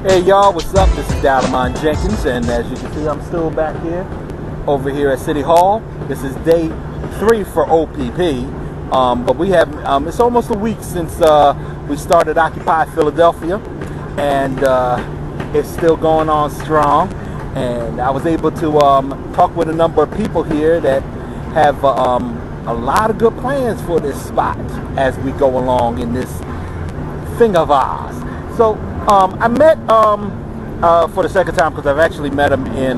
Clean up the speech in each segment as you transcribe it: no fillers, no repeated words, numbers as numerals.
Hey y'all, what's up? This is Dalamon Jenkins, and as you can see, I'm still back here, over here at City Hall. This is day 3 for OPP, but we have, it's almost a week since we started Occupy Philadelphia, and it's still going on strong. And I was able to talk with a number of people here that have a lot of good plans for this spot as we go along in this thing of ours. So I met for the second time, because I've actually met him in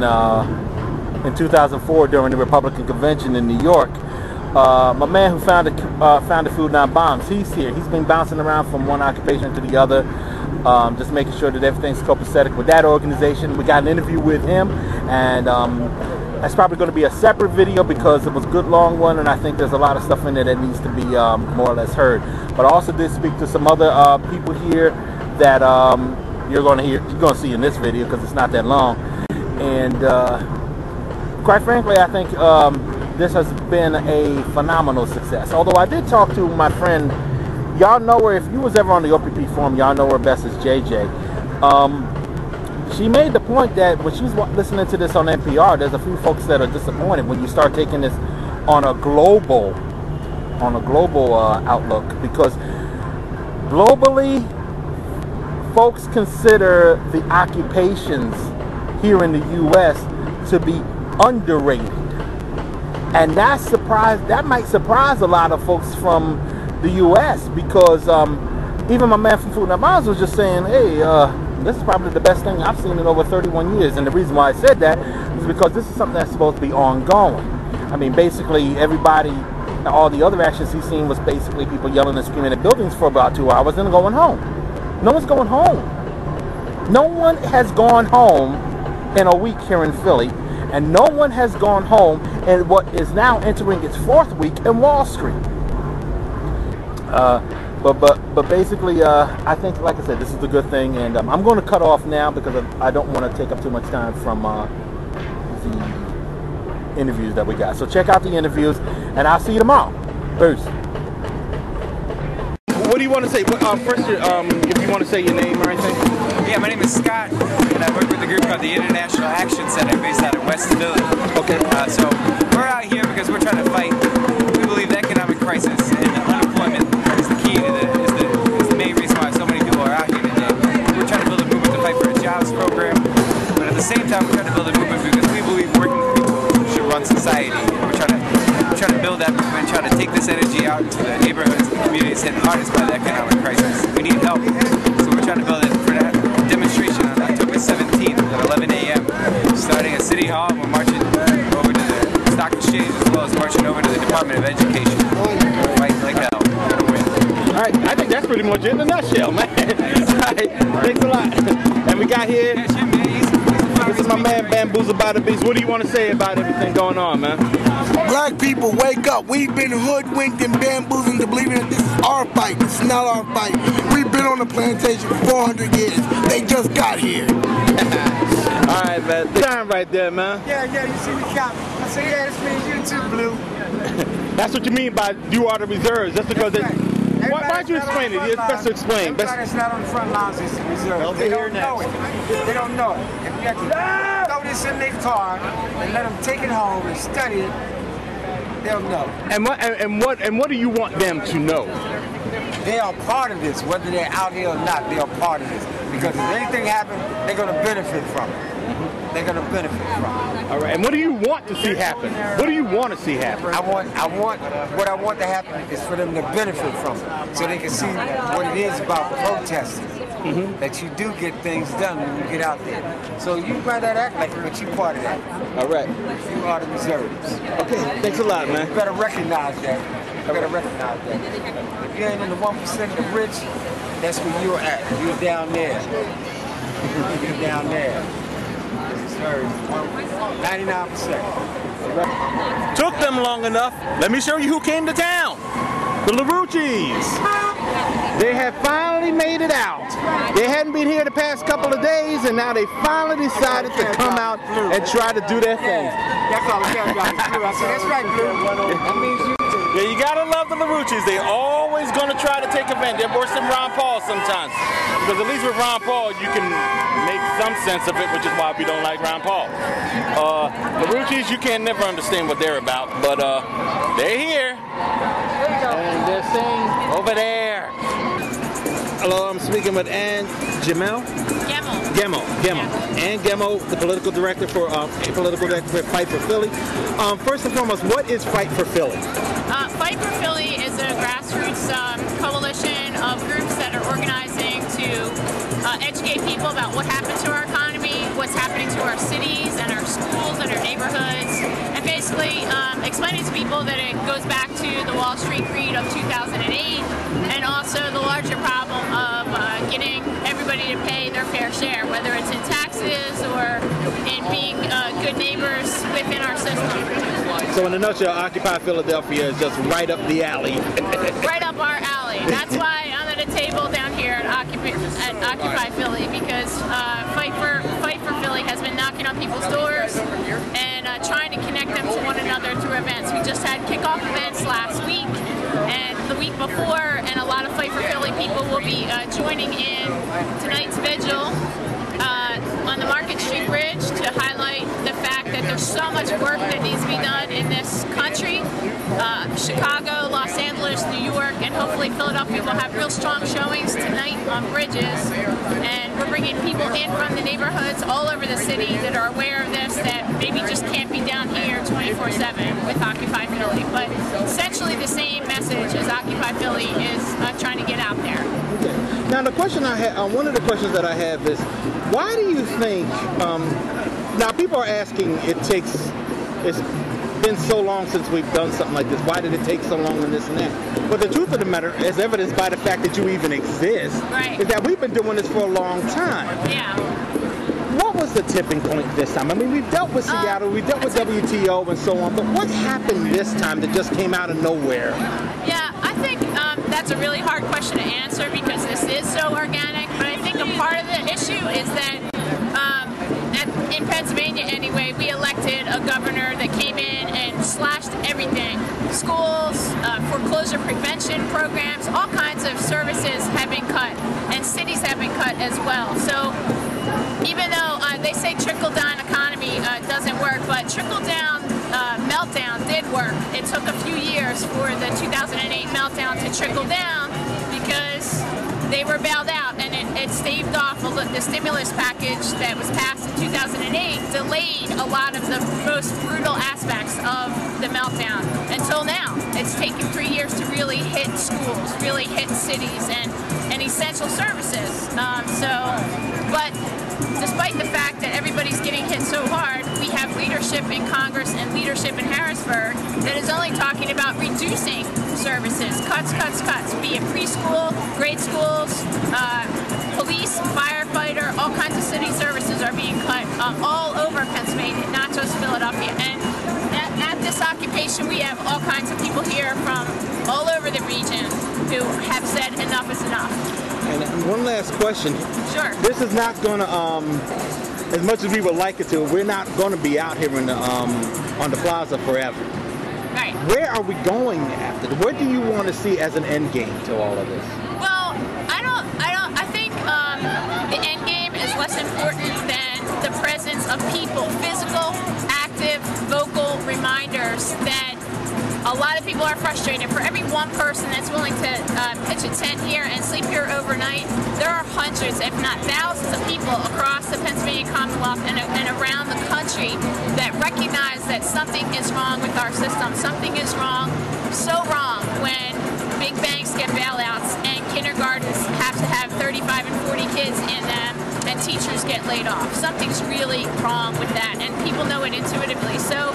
2004 during the Republican convention in New York. My man who founded Food Not Bombs, he's here. He's been bouncing around from one occupation to the other, just making sure that everything's copacetic with that organization. We got an interview with him, and that's probably going to be a separate video because it was a good long one, and I think there's a lot of stuff in there that needs to be more or less heard. But I also did speak to some other people here that you're going to see in this video because it's not that long. And quite frankly, I think this has been a phenomenal success. Although I did talk to my friend, y'all know her, if you was ever on the OPP forum, y'all know her best as JJ. She made the point that when she's listening to this on NPR, there's a few folks that are disappointed when you start taking this on a global outlook, because globally, folks consider the occupations here in the U.S. to be underrated, and that might surprise a lot of folks from the U.S. because even my man from Food Not Bombs was just saying, hey, this is probably the best thing I've seen in over 31 years. And the reason why I said that is because this is something that's supposed to be ongoing. I mean, basically everybody, all the other actions he's seen was basically people yelling and screaming at buildings for about 2 hours and then going home. No one's going home. No one has gone home in a week here in Philly, and no one has gone home in what is now entering its 4th week in Wall Street. But basically, I think, like I said, this is a good thing, and I'm going to cut off now because I don't want to take up too much time from the interviews that we got. So check out the interviews, and I'll see you tomorrow. Peace. What do you want to say? First, if you want to say your name or anything. Yeah, my name is Scott, and I work with a group called the International Action Center based out of West Philly. Okay. So we're out here because we're trying to fight. We believe the economic crisis and the unemployment is the key to is the main reason why so many people are out here today. We're trying to build a movement to fight for a jobs program, but at the same time, we're trying to build a movement because we believe working people should run society. We're trying to build that movement, trying to take this energy out into the neighborhoods and communities hit hardest by the economic crisis. We need help, so we're trying to build it for that demonstration on October 17th at 11 a.m. starting at City Hall. We're marching over to the Stock Exchange as well as marching over to the Department of Education. Fight like hell. We're gonna win. All right, I think that's pretty much it in a nutshell, man. All right, thanks a lot. And we got here. This is my man Bamboozle by the Beast. What do you want to say about everything going on, man? Black people, wake up. We've been hoodwinked and bamboozled into believing that this is our fight. This is not our fight. We've been on the plantation for 400 years. They just got here. All right, man. Time right there, man. Yeah, you see me count. I say, yeah, this means you too, Blue. That's what you mean by you are the reserves. That's because That's right. Why don't you explain it? It's best to explain. Everybody that's not on the front lines is reserves. They don't know it. They don't know it. If you have to throw this in their car and let them take it home and study it, they'll know. And what do you want them to know? They are part of this, whether they're out here or not. They are part of this because if anything happens, they're going to benefit from it. They're going to benefit from it. All right. And what do you want to see happen? What do you want to see happen? What I want to happen is for them to benefit from it, so they can see what it is about protesting. That you do get things done when you get out there. So you might not act like it, but you're part of that. All right. You are the reserves. Okay. Thanks a lot, man. You better recognize that. You better recognize that. If you ain't in the 1% of the rich, that's where you're at. You're down there. You're down there. 99%. Took them long enough. Let me show you who came to town. The LaRucci's. They have finally made it out. They hadn't been here the past couple of days, and now they finally decided to come out and try to do their thing. That's all I care about is Blue. I said, that's right, Blue. That means you too. Yeah, you gotta love the LaRucci's. They always gonna try to take advantage. They're worse than Ron Paul sometimes. Because at least with Ron Paul, you can make some sense of it, which is why we don't like Ron Paul. LaRucci's, you can never understand what they're about, but they're here. And they're saying over there. Hello, I'm speaking with Ann Gemmell. Gemmell. Ann Gemmell, the political director for Fight for Philly. First and foremost, what is Fight for Philly? Fight for Philly is a grassroots coalition of groups that are organizing to educate people about what happened to our economy, what's happening to our cities and our schools and our neighborhoods, and basically explaining to people that it goes back to the Wall Street greed of 2008 and also the larger problem of getting everybody to pay their fair share, whether it's in taxes or in being good neighbors within our system. So in a nutshell, Occupy Philadelphia is just right up the alley. Right up our alley. That's why I'm at a table down here at Occupy Philly, because Fight for Philly has been knocking on people's doors and trying to connect them to one another through events. We just had kickoff events last week and the week before, and a lot of Fight for Philly people will be joining in tonight's vigil on the Market Street Bridge to highlight the fact that there's so much work that needs to be done in this country. Chicago, Los Angeles, New York, and hopefully Philadelphia will have real strong showings tonight on bridges. And we're bringing people in from the neighborhoods all over the city that are aware of this, that maybe just can't be down here 24/7 with Occupy Philly. But essentially the same message as Occupy Philly is trying to get out there. Okay. Now the question I have, one of the questions that I have is, why do you think, now people are asking, it's been so long since we've done something like this, why did it take so long and this and that? But the truth of the matter, as evidenced by the fact that you even exist, right, is that we've been doing this for a long time. Yeah. What was the tipping point this time? I mean, we've dealt with Seattle, we dealt with WTO and so on, but what happened this time that just came out of nowhere? Yeah, I think that's a really hard question to answer because this is so organic, but I think a part of the issue is that in Pennsylvania anyway, we elected a governor that came in and slashed everything. Schools, foreclosure prevention programs, all kinds of services have been cut, and cities have been cut as well. So even though they say trickle-down economy doesn't work, but trickle-down meltdown did work. It took a few years for the 2008 meltdown to trickle down because they were bailed out, and it staved off the stimulus package that was passed in 2008, delayed a lot of the most brutal aspects of the meltdown until now. It's taken 3 years to really hit schools, really hit cities and essential services. But despite the fact that everybody's getting hit so hard, we have leadership in Congress and leadership in Harrisburg that is only talking about reducing services, cuts, be it preschool, grade schools, police, firefighter, all kinds of city services are being cut all over Pennsylvania, not just Philadelphia. And at this occupation, we have all kinds of people here from all over the region who have said enough is enough. And one last question. Sure. This is not going to, as much as we would like it to, we're not going to be out here in the, on the plaza forever. Right. Where are we going after? What do you want to see as an end game to all of this? Well, I think the end game is less important than the presence of people, physical, active, vocal reminders that a lot of people are frustrated. For every one person that's willing to pitch a tent here and sleep here overnight, there are hundreds, if not thousands of people across the Pennsylvania Commonwealth and around the country that recognize that something is wrong with our system. Something is wrong, so wrong, when big banks get bailouts and kindergartens have to have 35 and 40 kids in them and teachers get laid off. Something's really wrong with that, and people know it intuitively. So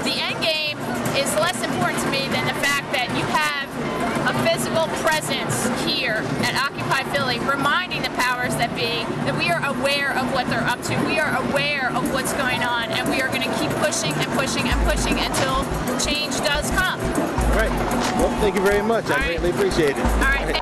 the end game is less important to me than the fact that you have a physical presence here at Occupy Philly reminding the powers that be that we are aware of what they're up to. We are aware of what's going on, and we are going to keep pushing and pushing and pushing until change does come. All right. Well, thank you very much. I greatly appreciate it. All right.